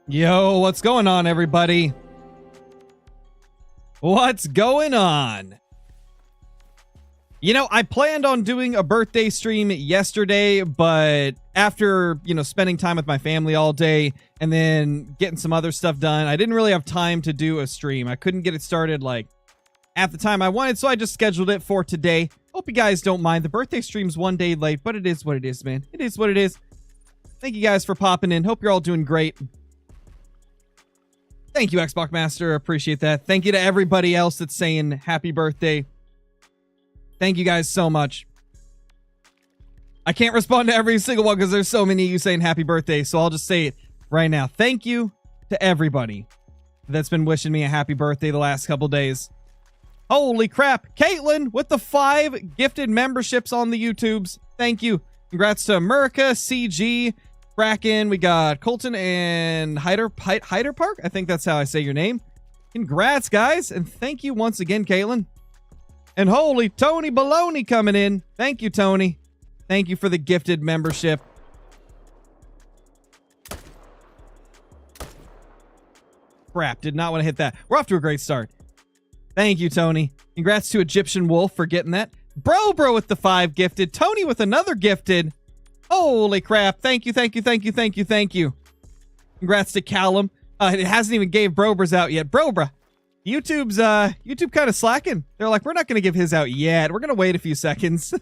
Yo, what's going on, everybody? What's going on? You know, I planned on doing a birthday stream yesterday, but after, spending time with my family all day and then getting some other stuff done, I didn't really have time to do a stream. I couldn't get it started, at the time I wanted, so I just scheduled it for today. Hope you guys don't mind. The birthday stream's one day late, but it is what it is, man. It is what it is. Thank you guys for popping in. Hope you're all doing great. Thank you, Xbox Master. Appreciate that. Thank you to everybody else that's saying happy birthday. Thank you guys so much. I can't respond to every single one because there's so many of you saying happy birthday, so I'll just say it right now. Thank you to everybody that's been wishing me a happy birthday the last couple days. Holy crap. Caitlin with the 5 gifted memberships on the YouTubes. Thank you. Congrats to America, CG, Kraken. We got Colton and Hyder Park. I think that's how I say your name. Congrats, guys. And thank you once again, Caitlin. And holy Tony Baloney coming in. Thank you, Tony. Thank you for the gifted membership. Crap, did not want to hit that. We're off to a great start. Thank you, Tony. Congrats to Egyptian Wolf for getting that. Bro with the 5 gifted. Tony with another gifted. Holy crap. Thank you, thank you, thank you, thank you, thank you. Congrats to Callum. It hasn't even gave Brobers out yet. Brobra. YouTube kind of slacking. They're like, we're not going to give his out yet. We're going to wait a few seconds.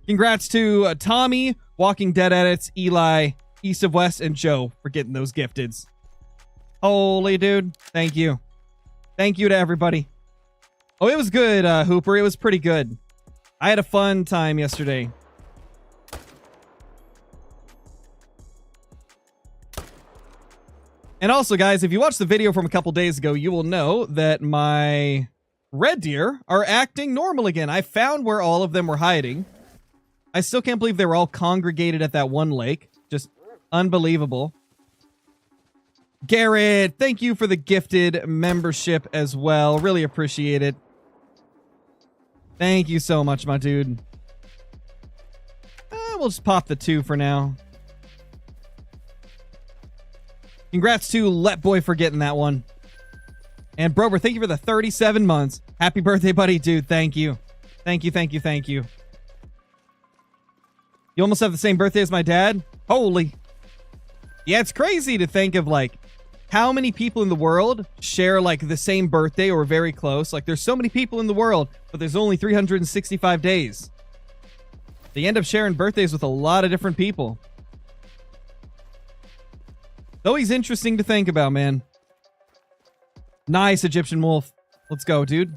Congrats to Tommy, Walking Dead Edits, Eli, East of West, and Joe for getting those gifteds. Holy dude. Thank you. Thank you to everybody. Oh, it was good, Hooper. It was pretty good. I had a fun time yesterday. And also, guys, if you watched the video from a couple days ago, you will know that my red deer are acting normal again. I found where all of them were hiding. I still can't believe they were all congregated at that one lake. Just unbelievable. Garrett, thank you for the gifted membership as well. Really appreciate it. Thank you so much, my dude. We'll just pop the 2 for now. Congrats to Let Boy for getting that one. And Brober, thank you for the 37 months. Happy birthday, buddy, dude. Thank you. Thank you, thank you, thank you. You almost have the same birthday as my dad? Holy. Yeah, it's crazy to think of, how many people in the world share, the same birthday or very close. There's so many people in the world, but there's only 365 days. They end up sharing birthdays with a lot of different people. Always interesting to think about, man. Nice, Egyptian Wolf. Let's go, dude.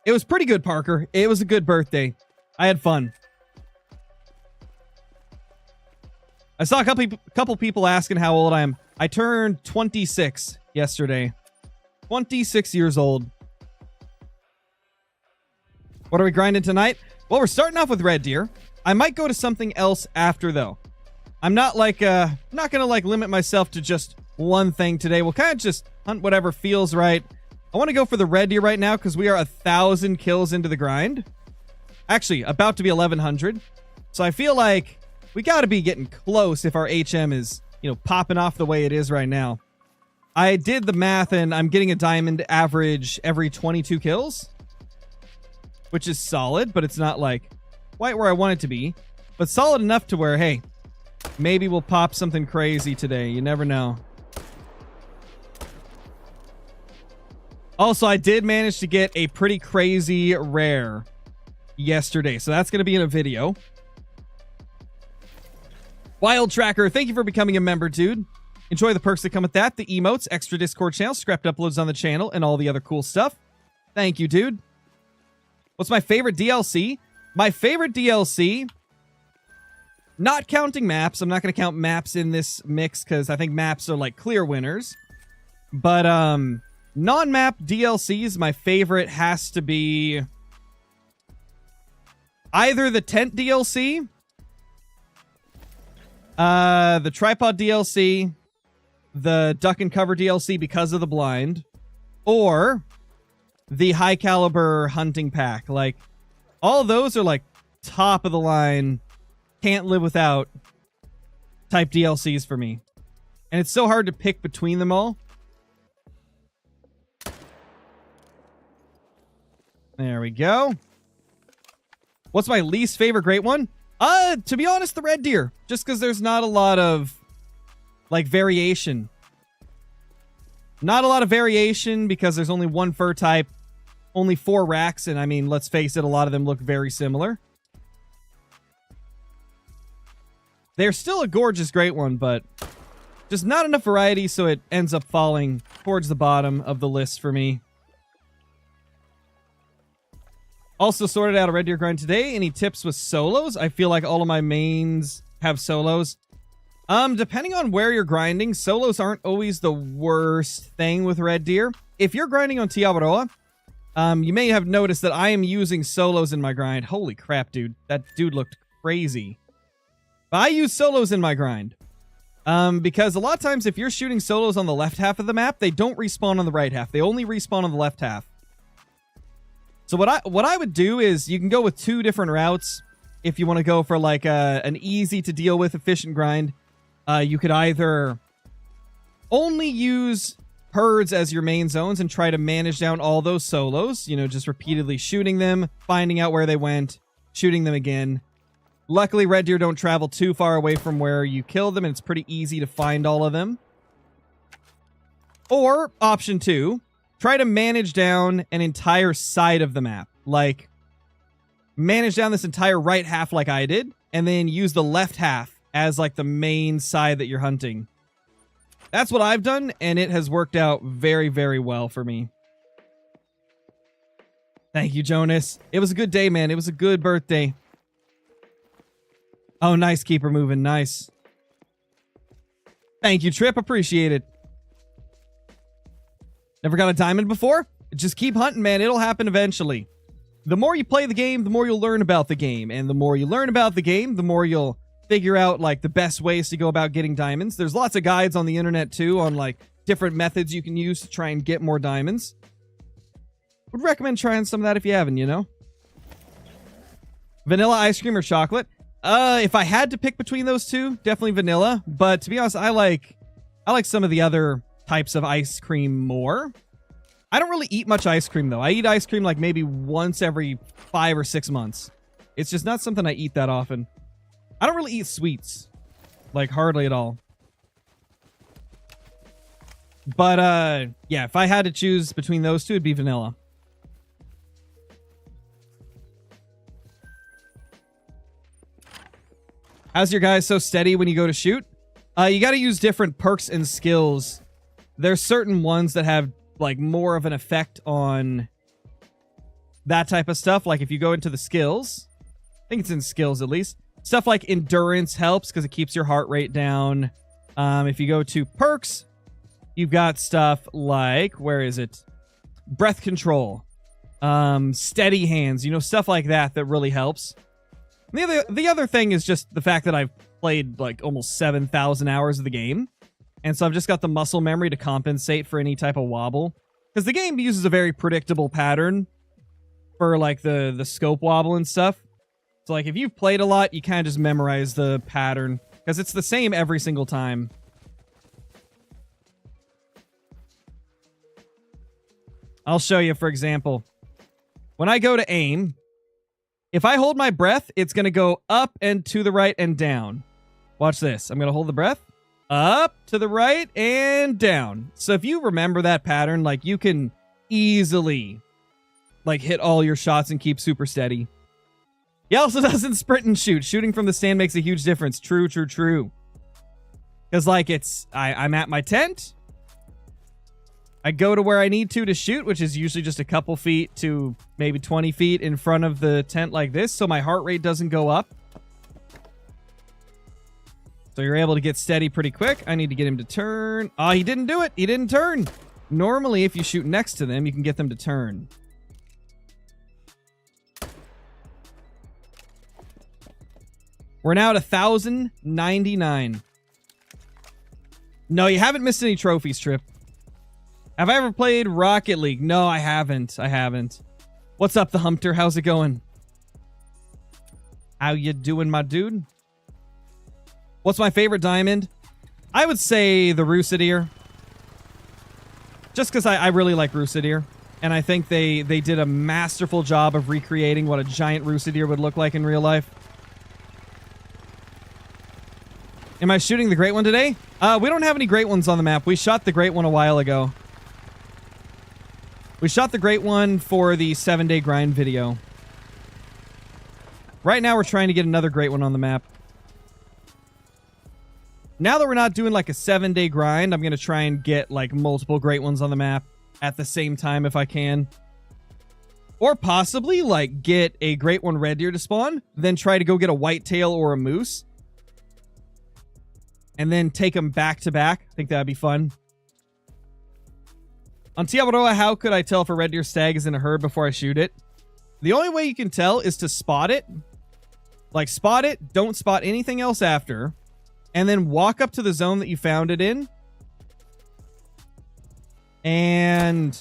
It was pretty good, Parker. It was a good birthday. I had fun. I saw a couple people asking how old I am. I turned 26 yesterday. 26 years old. What are we grinding tonight? Well, we're starting off with red deer. I might go to something else after, though. I'm not not gonna limit myself to just one thing today. We'll kind of just hunt whatever feels right. I want to go for the red deer right now because we are 1,000 kills into the grind. Actually, about to be 1,100. So I feel like we got to be getting close if our HM is, popping off the way it is right now. I did the math and I'm getting a diamond average every 22 kills, which is solid, but it's not quite where I want it to be, but solid enough to where, hey, maybe we'll pop something crazy today. You never know. Also, I did manage to get a pretty crazy rare yesterday, so that's going to be in a video. Wild Tracker, thank you for becoming a member, dude. Enjoy the perks that come with that. The emotes, extra Discord channel, scrapped uploads on the channel, and all the other cool stuff. Thank you, dude. What's my favorite DLC? My favorite DLC... Not counting maps. I'm not going to count maps in this mix because I think maps are clear winners. But non-map DLCs, my favorite has to be either the tent DLC, the tripod DLC, the duck and cover DLC because of the blind, or the high caliber hunting pack. All those are top of the line, can't live without type DLCs for me. And it's so hard to pick between them all. There we go. What's my least favorite great one? To be honest, the red deer. Just because there's not a lot of, like, variation. Not a lot of variation because there's only one fur type. Only 4 racks, and I mean, let's face it, a lot of them look very similar. They're still a gorgeous great one, but just not enough variety, so it ends up falling towards the bottom of the list for me. Also sorted out a red deer grind today. Any tips with solos? I feel like all of my mains have solos. Depending on where you're grinding, solos aren't always the worst thing with red deer. If you're grinding on Tiawaroa, you may have noticed that I am using solos in my grind. Holy crap, dude. That dude looked crazy. But I use solos in my grind. Because a lot of times if you're shooting solos on the left half of the map, they don't respawn on the right half. They only respawn on the left half. So what I would do is you can go with 2 different routes if you want to go for like an easy to deal with efficient grind. You could either only use herds as your main zones and try to manage down all those solos, you know, just repeatedly shooting them, finding out where they went, shooting them again. Luckily, red deer don't travel too far away from where you kill them, and it's pretty easy to find all of them. Or, option 2, try to manage down an entire side of the map. Like, manage down this entire right half like I did, and then use the left half as like the main side that you're hunting. That's what I've done, and it has worked out very, very well for me. Thank you, Jonas. It was a good day, man. It was a good birthday. Oh, nice. Keep her moving. Nice. Thank you, Trip. Appreciate it. Never got a diamond before? Just keep hunting, man. It'll happen eventually. The more you play the game, the more you'll learn about the game. And the more you learn about the game, the more you'll figure out, like, the best ways to go about getting diamonds. There's lots of guides on the internet, too, on, like, different methods you can use to try and get more diamonds. Would recommend trying some of that if you haven't, you know? Vanilla ice cream or chocolate? If I had to pick between those two, definitely vanilla. But to be honest, I like some of the other types of ice cream more. I don't really eat much ice cream, though. I eat ice cream like maybe once every 5 or 6 months. It's just not something I eat that often. I don't really eat sweets. Like, hardly at all. But, yeah, if I had to choose between those two, it'd be vanilla. How's your guy so steady when you go to shoot? You got to use different perks and skills. There's certain ones that have, like, more of an effect on that type of stuff. Like, if you go into the skills, I think it's in skills at least. Stuff like endurance helps because it keeps your heart rate down. If you go to perks, you've got stuff like, where is it? Breath control. Steady hands. You know, stuff like that that really helps. The other thing is just the fact that I've played like almost 7,000 hours of the game. And so I've just got the muscle memory to compensate for any type of wobble. Because the game uses a very predictable pattern for like the scope wobble and stuff. So like if you've played a lot, you kind of just memorize the pattern. Because it's the same every single time. I'll show you, for example. When I go to aim, if I hold my breath, it's going to go up and to the right and down. Watch this. I'm going to hold the breath. Up, to the right, and down. So if you remember that pattern, like, you can easily, like, hit all your shots and keep super steady. He also doesn't sprint and shoot. Shooting from the stand makes a huge difference. True, true, true. Because, like, I'm at my tent. I go to where I need to shoot, which is usually just a couple feet to maybe 20 feet in front of the tent like this, so my heart rate doesn't go up. So you're able to get steady pretty quick. I need to get him to turn. Oh, he didn't do it. He didn't turn. Normally, if you shoot next to them, you can get them to turn. We're now at 1,099. No, you haven't missed any trophies, Trip. Have I ever played Rocket League? No, I haven't. I haven't. What's up, the Humpter? How's it going? How you doing, my dude? What's my favorite diamond? I would say the Rusideer. Just because I really like Rusideer. And I think they did a masterful job of recreating what a giant Rusideer would look like in real life. Am I shooting the great one today? We don't have any great ones on the map. We shot the great one a while ago. We shot the great one for the 7-day grind video. Right now we're trying to get another great one on the map. Now that we're not doing like a 7-day grind, I'm going to try and get like multiple great ones on the map at the same time if I can. Or possibly like get a great one red deer to spawn, then try to go get a whitetail or a moose. And then take them back to back. I think that'd be fun. On Tiawaroa, how could I tell if a red deer stag is in a herd before I shoot it? The only way you can tell is to spot it. Like, spot it, don't spot anything else after. And then walk up to the zone that you found it in. And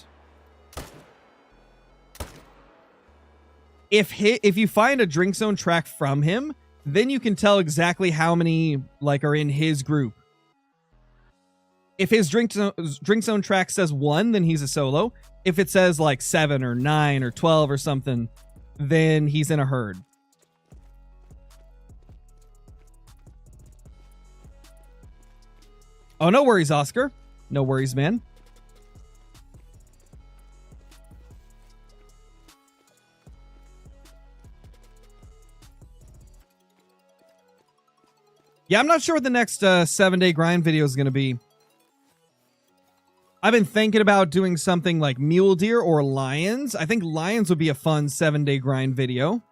if you find a drink zone track from him, then you can tell exactly how many like are in his group. If his drink zone track says 1, then he's a solo. If it says like 7 or 9 or 12 or something, then he's in a herd. Oh, no worries, Oscar. No worries, man. Yeah, I'm not sure what the next 7-day grind video is going to be. I've been thinking about doing something like mule deer or lions. I think lions would be a fun 7-day grind video.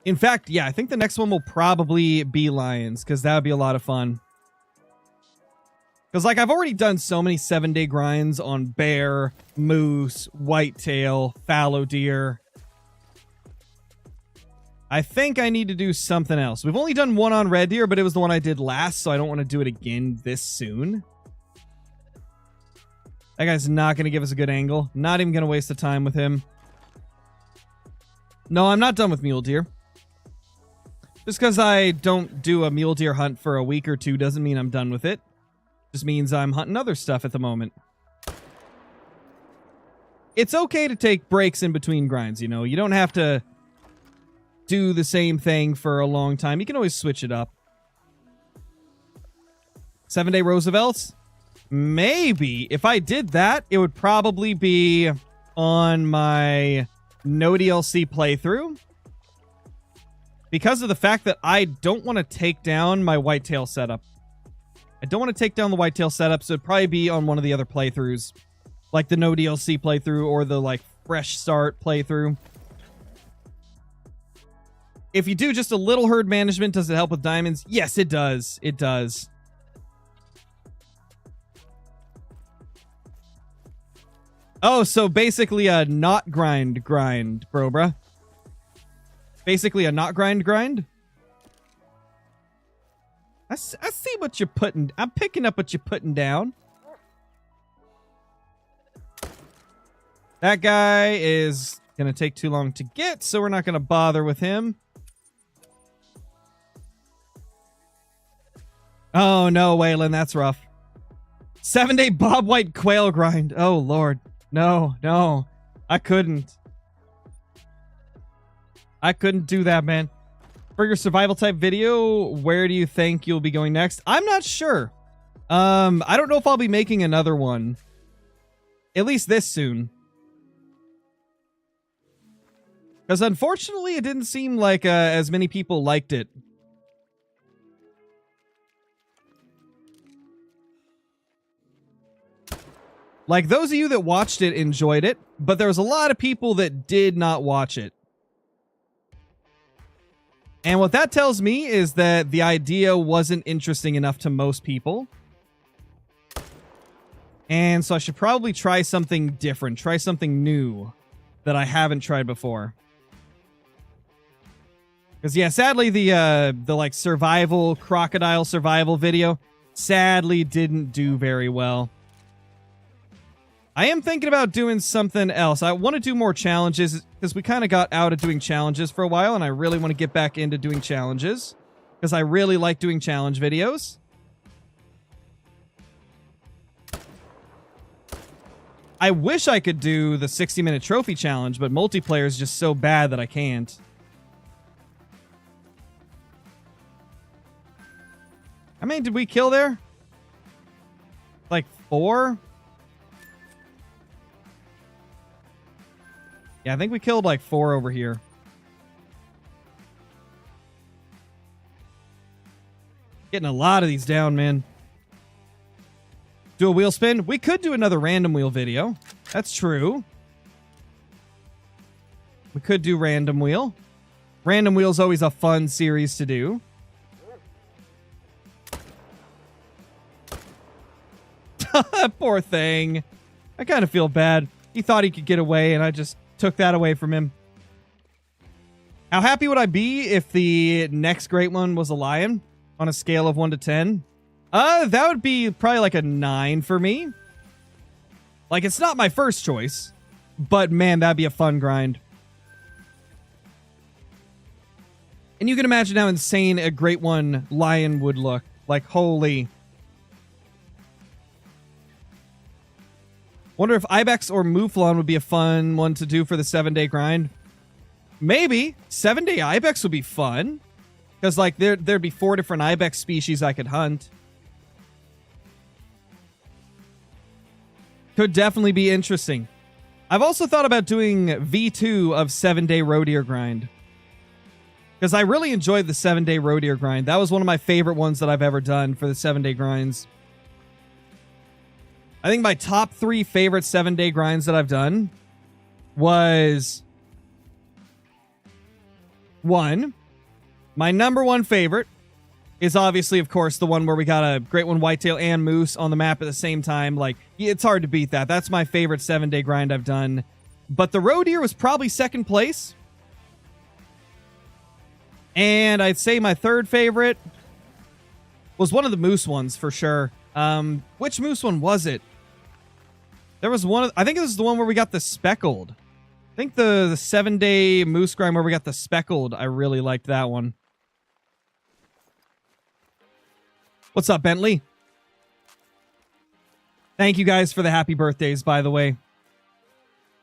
In fact, yeah, I think the next one will probably be lions, because that would be a lot of fun. Because, like, I've already done so many 7-day grinds on bear, moose, whitetail, fallow deer. I think I need to do something else. We've only done one on red deer, but it was the one I did last, so I don't want to do it again this soon. That guy's not going to give us a good angle. Not even going to waste the time with him. No, I'm not done with mule deer. Just because I don't do a mule deer hunt for a week or two doesn't mean I'm done with it. Just means I'm hunting other stuff at the moment. It's okay to take breaks in between grinds, you know? You don't have to do the same thing for a long time. You can always switch it up. 7-day Roosevelts? Maybe. If I did that, it would probably be on my no DLC playthrough. Because of the fact that I don't want to take down my whitetail setup. I don't want to take down the whitetail setup, so it'd probably be on one of the other playthroughs. Like the no DLC playthrough or the like fresh start playthrough. If you do just a little herd management, does it help with diamonds? Yes, it does. It does. Oh, so basically a not grind, bro, bruh. Basically a not grind. I see what you're putting. I'm picking up what you're putting down. That guy is going to take too long to get, so we're not going to bother with him. Oh, no, Waylon, that's rough. 7-day Bob White quail grind. Oh, Lord. No. I couldn't do that, man. For your survival type video, where do you think you'll be going next? I'm not sure. I don't know if I'll be making another one. At least this soon. Because unfortunately, it didn't seem like as many people liked it. Like, those of you that watched it enjoyed it, but there was a lot of people that did not watch it. And what that tells me is that the idea wasn't interesting enough to most people. And so I should probably try something different, try something new that I haven't tried before. Because, yeah, sadly, the like, survival, crocodile survival video, sadly didn't do very well. I am thinking about doing something else. I want to do more challenges because we kind of got out of doing challenges for a while, and I really want to get back into doing challenges because I really like doing challenge videos. I wish I could do the 60-minute trophy challenge, but multiplayer is just so bad that I can't. How many did we kill there? Like 4? Yeah, I think we killed like 4 over here. Getting a lot of these down, man. Do a wheel spin? We could do another random wheel video. That's true. We could do random wheel. Random wheel's always a fun series to do. Poor thing. I kind of feel bad. He thought he could get away, and I just took that away from him. How happy would I be if the next great one was a lion on a scale of 1 to 10? That would be probably like a 9 for me. Like, it's not my first choice, but man, that'd be a fun grind. And you can imagine how insane a great one lion would look. Like, holy. Wonder if Ibex or Mouflon would be a fun one to do for the 7-day grind. Maybe. 7-day Ibex would be fun. Because, like, there'd be 4 different Ibex species I could hunt. Could definitely be interesting. I've also thought about doing V2 of 7-day roe deer grind. Because I really enjoyed the 7-day roe deer grind. That was one of my favorite ones that I've ever done for the 7-day grinds. I think my top 3 favorite 7-day grinds that I've done was 1. My number 1 favorite is obviously, of course, the one where we got a great one whitetail and moose on the map at the same time. Like, it's hard to beat that. That's my favorite 7-day grind I've done. But the roe deer was probably second place. And I'd say my third favorite was one of the moose ones for sure. Which moose one was it? There was one, I think it was the one where we got the speckled. I think the 7-day moose grind where we got the speckled. I really liked that one. What's up, Bentley? Thank you guys for the happy birthdays, by the way.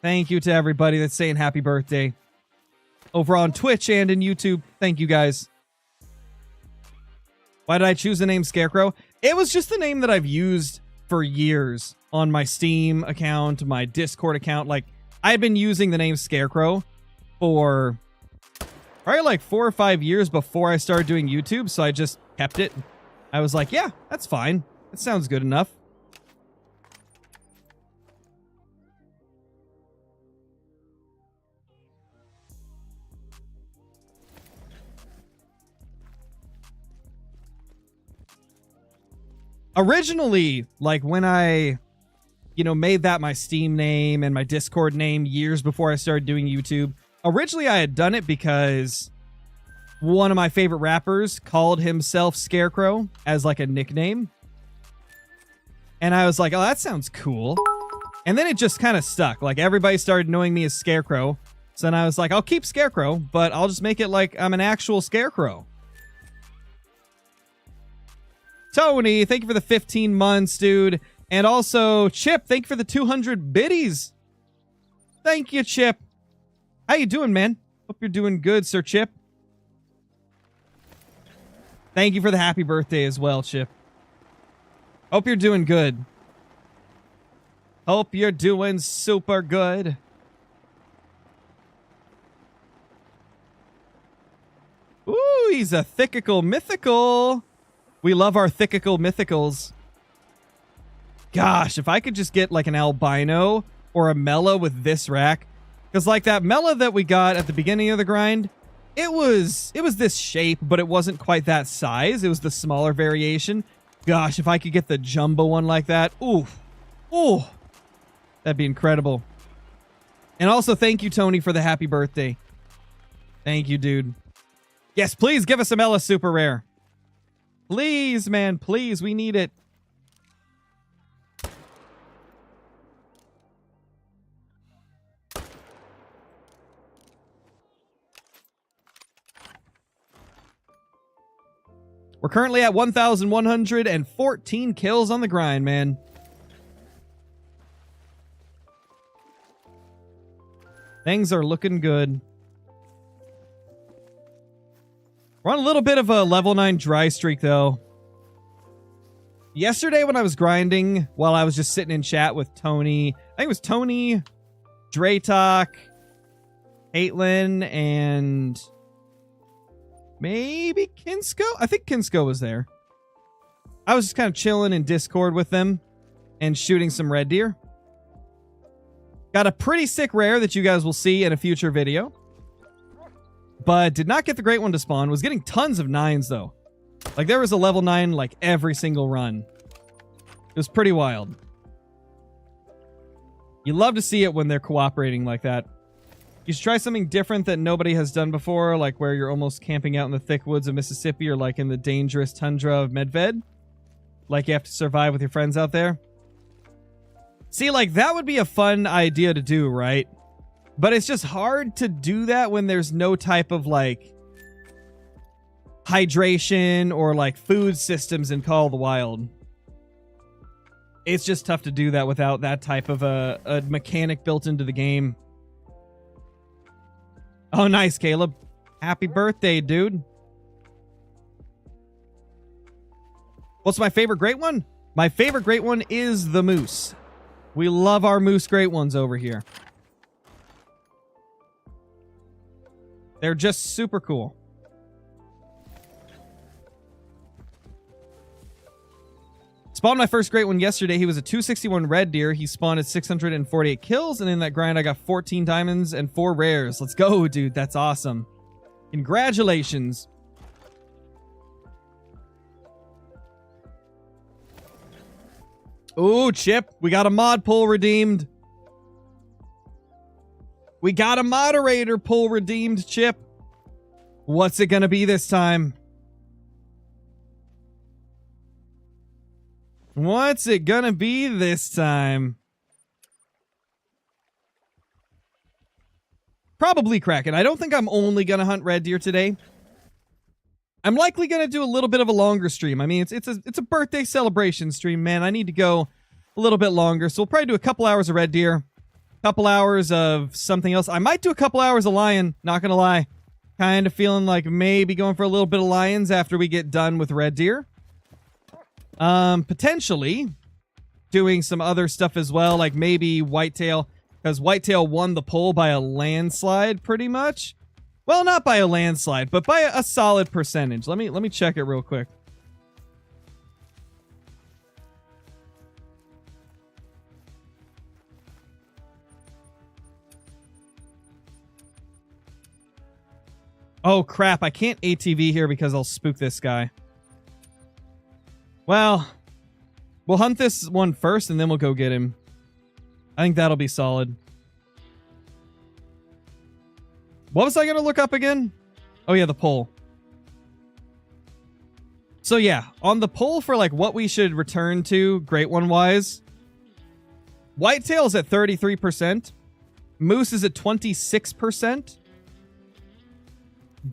Thank you to everybody that's saying happy birthday. Over on Twitch and in YouTube. Thank you guys. Why did I choose the name Scarecrow? It was just the name that I've used for years on my Steam account, my Discord account. Like, I've been using the name Scarecrow for probably like 4 or 5 years before I started doing YouTube, so I just kept it. I was like, yeah, that's fine. That sounds good enough. Originally, like when I, made that my Steam name and my Discord name years before I started doing YouTube, originally I had done it because one of my favorite rappers called himself Scarecrow as like a nickname. And I was like, oh, that sounds cool. And then it just kind of stuck. Like, everybody started knowing me as Scarecrow. So then I was like, I'll keep Scarecrow, but I'll just make it like I'm an actual Scarecrow. Tony, thank you for the 15 months, dude. And also, Chip, thank you for the 200 biddies. Thank you, Chip. How you doing, man? Hope you're doing good, Sir Chip. Thank you for the happy birthday as well, Chip. Hope you're doing good. Hope you're doing super good. Ooh, he's a thickical mythical. We love our thickical mythicals. Gosh, if I could just get like an albino or a Mela with this rack. Because like that Mela that we got at the beginning of the grind, it was this shape, but it wasn't quite that size. It was the smaller variation. Gosh, if I could get the jumbo one like that. Ooh. Ooh. That'd be incredible. And also thank you, Tony, for the happy birthday. Thank you, dude. Yes, please give us a Mela super rare. Please, man, please. We need it. We're currently at 1,114 kills on the grind, man. Things are looking good. We're on a little bit of a level 9 dry streak, though. Yesterday when I was grinding, while I was just sitting in chat with Tony, I think it was Tony, Draytalk, Caitlin, and maybe Kinsko? I think Kinsko was there. I was just kind of chilling in Discord with them and shooting some red deer. Got a pretty sick rare that you guys will see in a future video. But did not get the great one to spawn. Was getting tons of 9s, though. Like, there was a level 9, like, every single run. It was pretty wild. You love to see it when they're cooperating like that. You should try something different that nobody has done before, like where you're almost camping out in the thick woods of Mississippi or like in the dangerous tundra of Medved. Like you have to survive with your friends out there. See, like, that would be a fun idea to do, right? But it's just hard to do that when there's no type of, like, hydration or, like, food systems in Call of the Wild. It's just tough to do that without that type of a mechanic built into the game. Oh, nice, Caleb. Happy birthday, dude. What's my favorite great one? My favorite great one is the moose. We love our moose great ones over here. They're just super cool. Spawned my first great one yesterday. He was a 261 red deer. He spawned at 648 kills, and in that grind I got 14 diamonds and 4 rares. Let's go, dude. That's awesome. Congratulations. Ooh, Chip. We got a mod pull redeemed. We got a moderator pull redeemed, Chip. What's it gonna be this time? What's it gonna be this time? Probably Kraken. I don't think I'm only gonna hunt red deer today. I'm likely gonna do a little bit of a longer stream. I mean, it's a birthday celebration stream, man. I need to go a little bit longer, so we'll probably do a couple hours of red deer, couple hours of something else. I might do a couple hours of lion. Not gonna lie, kind of feeling like maybe going for a little bit of lions after we get done with red deer. Potentially doing some other stuff as well, like maybe whitetail, because whitetail won the poll by a landslide pretty much. Well, not by a landslide, but by a solid percentage. Let me check it real quick. Oh crap, I can't ATV here because I'll spook this guy. Well, we'll hunt this one first and then we'll go get him. I think that'll be solid. What was I going to look up again? Oh yeah, the poll. So yeah, on the poll for like what we should return to great one wise, whitetail is at 33%. Moose is at 26%.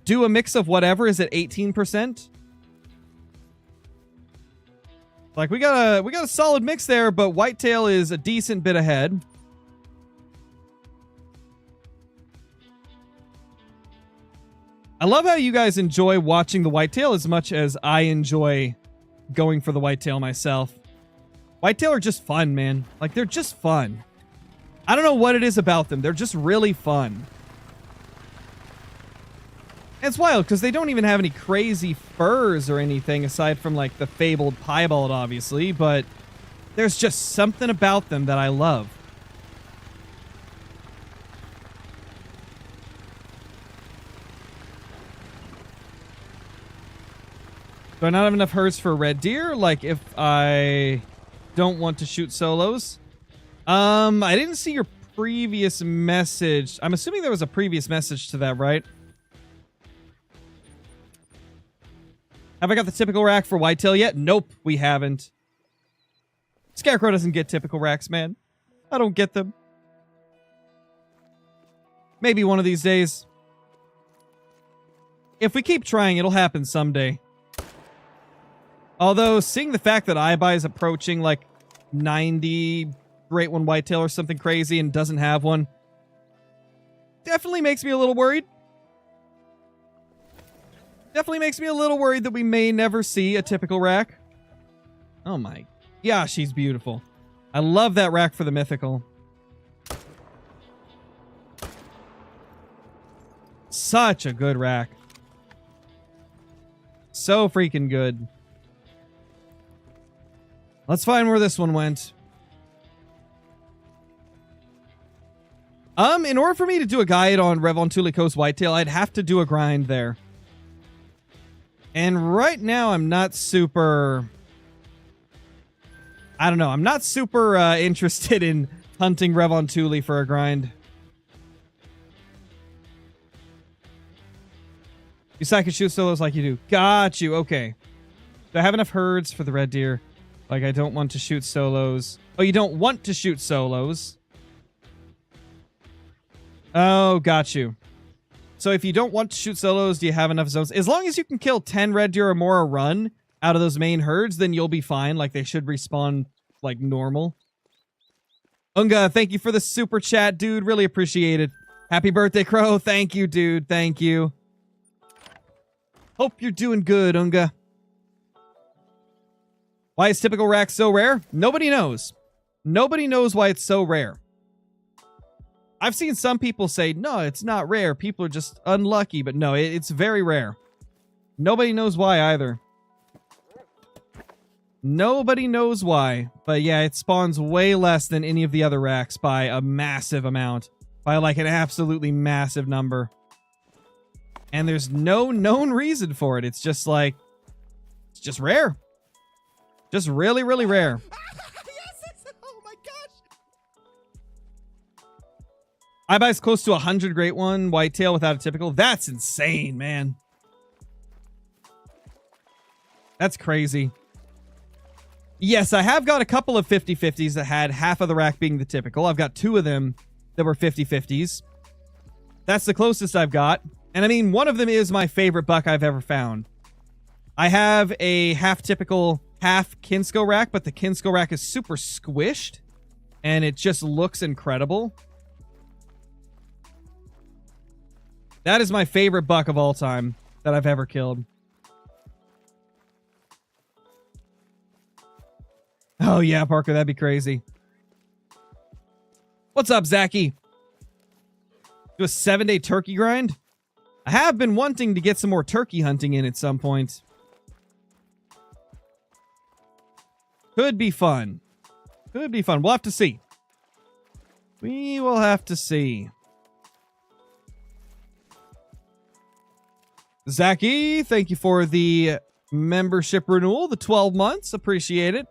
Do a mix of whatever is at 18%. Like we got a solid mix there, but whitetail is a decent bit ahead. I love how you guys enjoy watching the whitetail as much as I enjoy going for the whitetail myself. Whitetail are just fun, man. Like, they're just fun. I don't know what it is about them. They're just really fun. And it's wild because they don't even have any crazy furs or anything aside from like the fabled piebald, obviously, but there's just something about them that I love. Do I not have enough herds for red deer? Like if I don't want to shoot solos? I didn't see your previous message. I'm assuming there was a previous message to that, right? Have I got the typical rack for whitetail yet? Nope, we haven't. Scarecrow doesn't get typical racks, man. I don't get them. Maybe one of these days. If we keep trying, it'll happen someday. Although, seeing the fact that iBuy is approaching like 90 Great One Whitetail or something crazy and doesn't have one, definitely makes me a little worried. Definitely makes me a little worried that we may never see a typical rack. Oh my gosh, she's beautiful. I love that rack for the mythical. Such a good rack. So freaking good. Let's find where this one went. In order for me to do a guide on Revontuli Coast Whitetail, I'd have to do a grind there. And right now, I'm not super... I don't know. I'm not super interested in hunting Revontuli for a grind. You said I could shoot solos like you do. Got you. Okay. Do I have enough herds for the red deer? Like, I don't want to shoot solos. Oh, you don't want to shoot solos? Oh, got you. So if you don't want to shoot solos, do you have enough zones? As long as you can kill 10 red deer or more a run out of those main herds, then you'll be fine. Like, they should respawn, like, normal. Unga, thank you for the super chat, dude. Really appreciate it. Happy birthday, Crow. Thank you, dude. Thank you. Hope you're doing good, Unga. Why is typical rack so rare? Nobody knows. Nobody knows why it's so rare. I've seen some people say, no, it's not rare. People are just unlucky. But no, it's very rare. Nobody knows why either. Nobody knows why. But yeah, it spawns way less than any of the other racks by a massive amount. By like an absolutely massive number. And there's no known reason for it. It's just like, it's just rare. Just really, really rare. Yes, oh my gosh. I buy close to 100 Great One Whitetail without a typical. That's insane, man. That's crazy. Yes, I have got a couple of 50-50s that had half of the rack being the typical. I've got 2 of them that were 50-50s. That's the closest I've got. And I mean, one of them is my favorite buck I've ever found. I have a half typical, half Kinsko rack, but the Kinsko rack is super squished. And it just looks incredible. That is my favorite buck of all time that I've ever killed. Oh yeah, Parker, that'd be crazy. What's up, Zachy? Do a 7-day turkey grind? I have been wanting to get some more turkey hunting in at some point. Could be fun. Could be fun. We'll have to see. We will have to see. Zachy, thank you for the membership renewal, the 12 months. Appreciate it.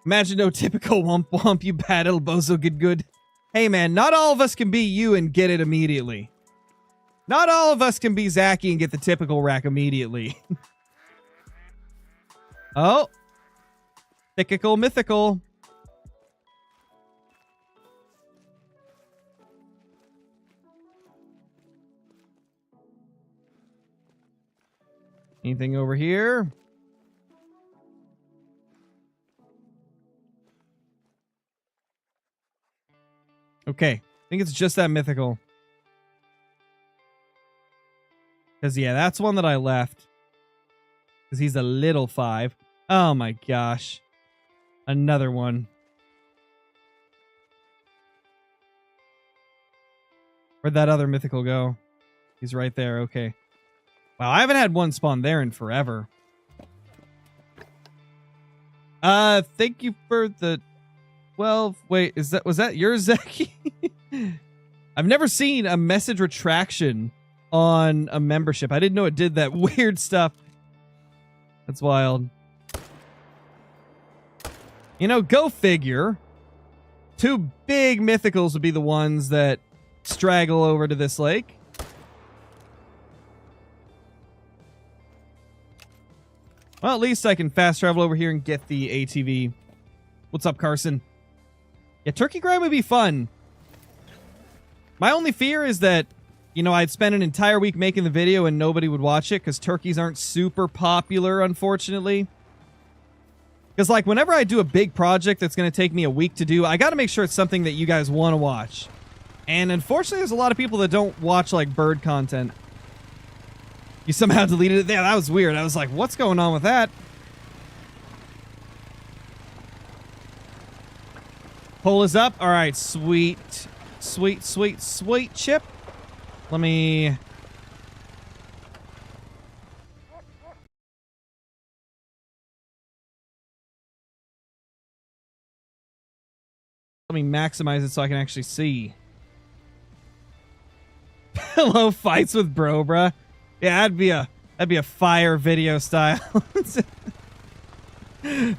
Imagine no typical womp womp, you bad little bozo good. Hey man, not all of us can be you and get it immediately. Not all of us can be Zachy and get the typical rack immediately. Oh. Typical mythical. Anything over here? Okay. I think it's just that mythical. Because, yeah, that's one that I left. Because he's a little 5. Oh, my gosh. Another one. Where'd that other mythical go? He's right there. Okay. Wow, I haven't had one spawn there in forever. Thank you for the 12. Wait, was that yours, Zachy? I've never seen a message retraction on a membership. I didn't know it did that weird stuff. That's wild. You know, go figure. 2 big mythicals would be the ones that straggle over to this lake. Well, at least I can fast travel over here and get the ATV. What's up, Carson? Yeah, turkey grind would be fun. My only fear is that, you know, I'd spend an entire week making the video and nobody would watch it because turkeys aren't super popular, unfortunately. Because, like, whenever I do a big project that's going to take me a week to do, I got to make sure it's something that you guys want to watch. And unfortunately, there's a lot of people that don't watch, like, bird content. You somehow deleted it there. That was weird. I was like, what's going on with that? Pull is up. All right, sweet. Sweet, sweet, sweet chip. Let me... Let me maximize it so I can actually see. Pillow fights with bro, bruh. Yeah, that'd be a fire video style.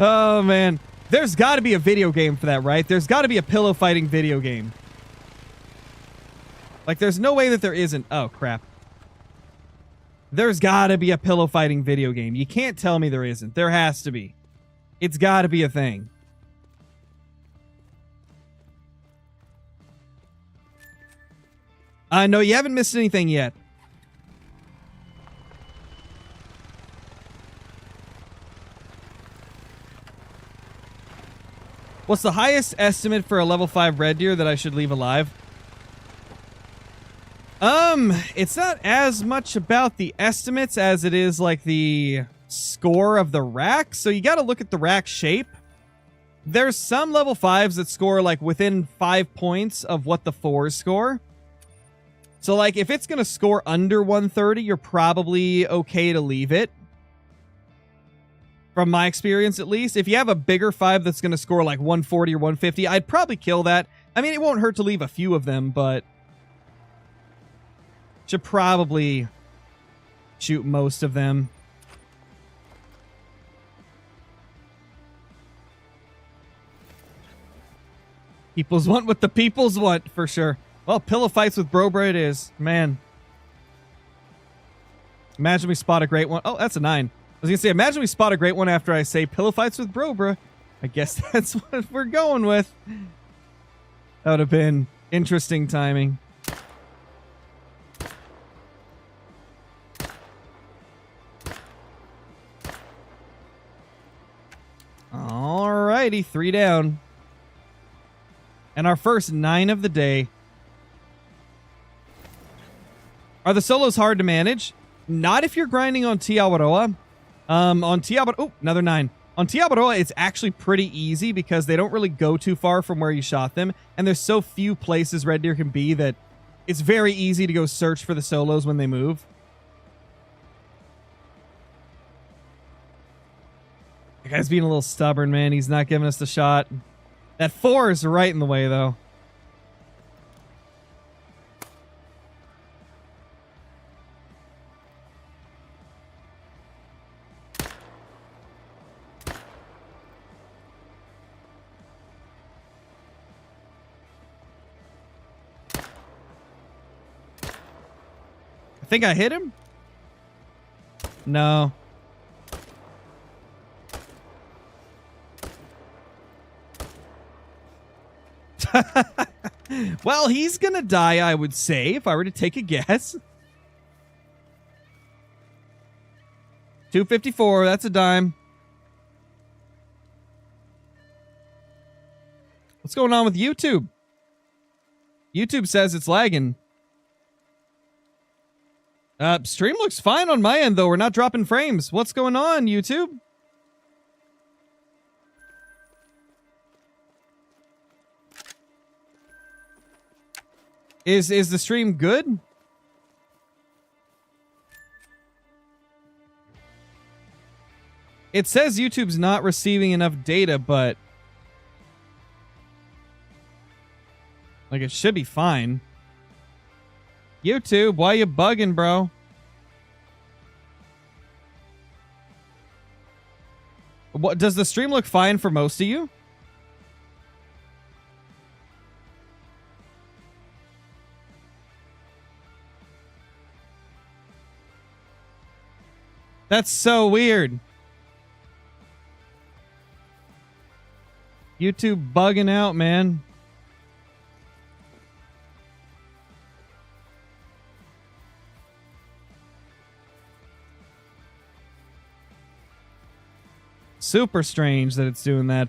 Oh man, there's got to be a video game for that, right? There's got to be a pillow fighting video game. Like, there's no way that there isn't. Oh crap. There's got to be a pillow fighting video game. You can't tell me there isn't. There has to be. It's got to be a thing. No, you haven't missed anything yet. What's the highest estimate for a level 5 red deer that I should leave alive? It's not as much about the estimates as it is like the score of the rack. So you got to look at the rack shape. There's some level 5s that score like within 5 points of what the 4s score. So, like, if it's going to score under 130, you're probably okay to leave it. From my experience, at least. If you have a bigger 5 that's going to score, like, 140 or 150, I'd probably kill that. I mean, it won't hurt to leave a few of them, but... should probably shoot most of them. People's want what the people's want, for sure. Well, pillow fights with Brobra it is. Man. Imagine we spot a great one. Oh, that's a 9. I was going to say, imagine we spot a great one after I say pillow fights with Brobra. I guess that's what we're going with. That would have been interesting timing. Alrighty, 3 down. And our first 9 of the day. Are the solos hard to manage? Not if you're grinding on Tiawaroa. On Tiawaroa... Oh, another 9. On Tiawaroa, it's actually pretty easy because they don't really go too far from where you shot them. And there's so few places red deer can be that it's very easy to go search for the solos when they move. That guy's being a little stubborn, man. He's not giving us the shot. That 4 is right in the way, though. I think I hit him? No. Well, he's gonna die, I would say, if I were to take a guess. 254, that's a dime. What's going on with YouTube? YouTube says it's lagging. Stream looks fine on my end, though. We're not dropping frames. What's going on, YouTube? Is the stream good? It says YouTube's not receiving enough data, but... like, it should be fine. YouTube, why you bugging, bro? What, does the stream look fine for most of you? That's so weird. YouTube bugging out, man. Super strange that it's doing that.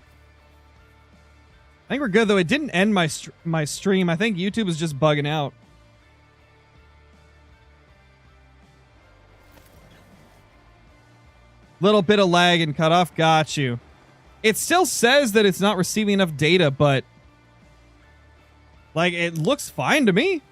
I think we're good, though. It didn't end my stream. I think YouTube is just bugging out. Little bit of lag and cutoff. Got you. It still says that it's not receiving enough data, but like it looks fine to me.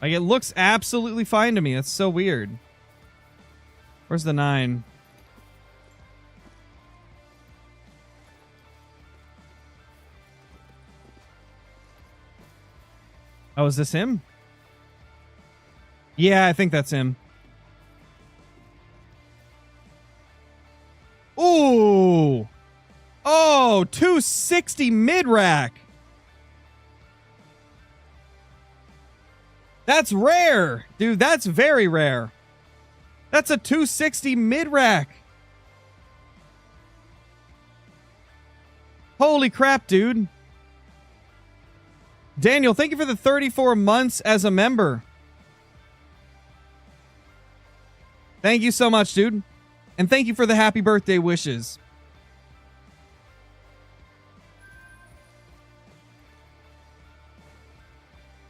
Like it looks absolutely fine to me. That's so weird. Where's the 9? Oh, is this him? Yeah, I think that's him. Ooh. Oh, 260 mid-rack. That's rare. Dude, that's very rare. That's a 260 mid-rack. Holy crap, dude. Daniel, thank you for the 34 months as a member. Thank you so much, dude. And thank you for the happy birthday wishes.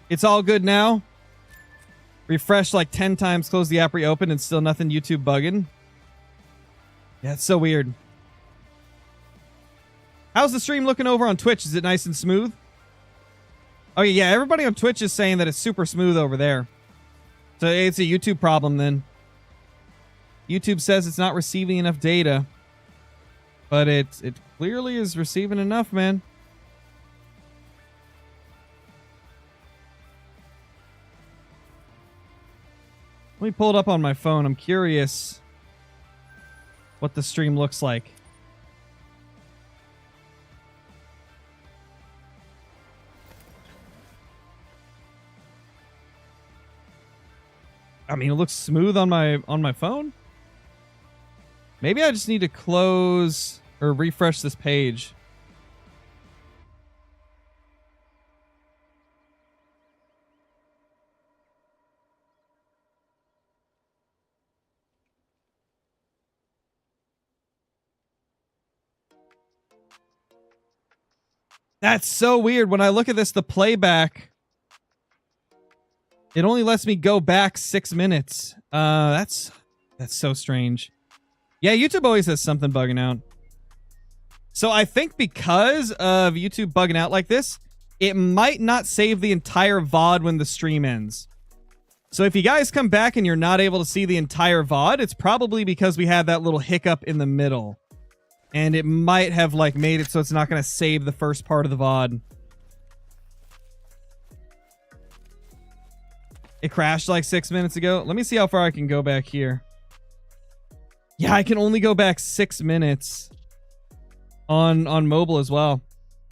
It's all good now. Refresh like 10 times, close the app, reopen, and still nothing YouTube bugging. Yeah, it's so weird. How's the stream looking over on Twitch? Is it nice and smooth? Oh, yeah, everybody on Twitch is saying that it's super smooth over there. So it's a YouTube problem then. YouTube says it's not receiving enough data. But it clearly is receiving enough, man. Let me pull it up on my phone. I'm curious what the stream looks like. I mean, it looks smooth on my phone. Maybe I just need to close or refresh this page. That's so weird. When I look at this, the playback, it only lets me go back 6 minutes. That's so strange. Yeah, YouTube always has something bugging out. So I think because of YouTube bugging out like this, it might not save the entire VOD when the stream ends. So if you guys come back and you're not able to see the entire VOD, it's probably because we had that little hiccup in the middle. And it might have like made it so it's not going to save the first part of the VOD. It crashed like 6 minutes ago. Let me see how far I can go back here. Yeah, I can only go back 6 minutes on mobile as well.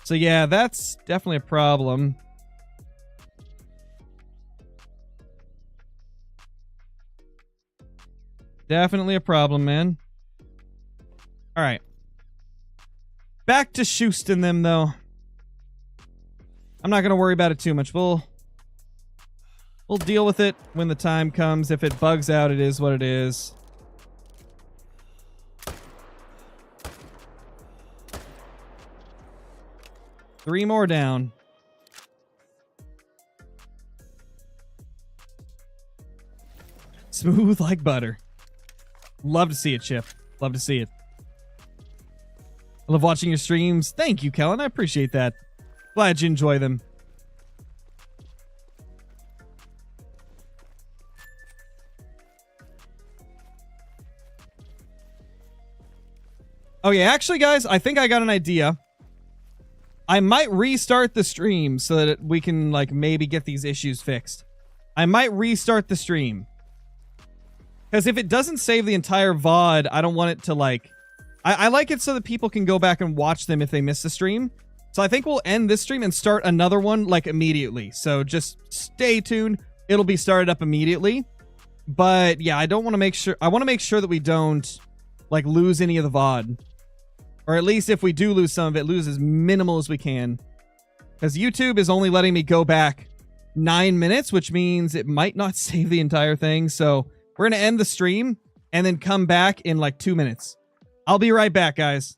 So yeah, that's definitely a problem. Definitely a problem, man. All right. Back to Shoostin' them, though. I'm not going to worry about it too much. We'll deal with it when the time comes. If it bugs out, it is what it is. Three more down. Smooth like butter. Love to see it, Chip. Love to see it. I love watching your streams. Thank you, Kellen. I appreciate that. Glad you enjoy them. Oh, yeah. Actually, guys, I think I got an idea. I might restart the stream so that we can, like, maybe get these issues fixed. I might restart the stream. Because if it doesn't save the entire VOD, I don't want it to, like... I like it so that people can go back and watch them if they miss the stream. So I think we'll end this stream and start another one, like, immediately. So just stay tuned. It'll be started up immediately. But, yeah, I don't want to make sure... I want to make sure that we don't, like, lose any of the VOD. Or at least if we do lose some of it, lose as minimal as we can. Because YouTube is only letting me go back 9 minutes, which means it might not save the entire thing. So we're going to end the stream and then come back in like 2 minutes. I'll be right back, guys.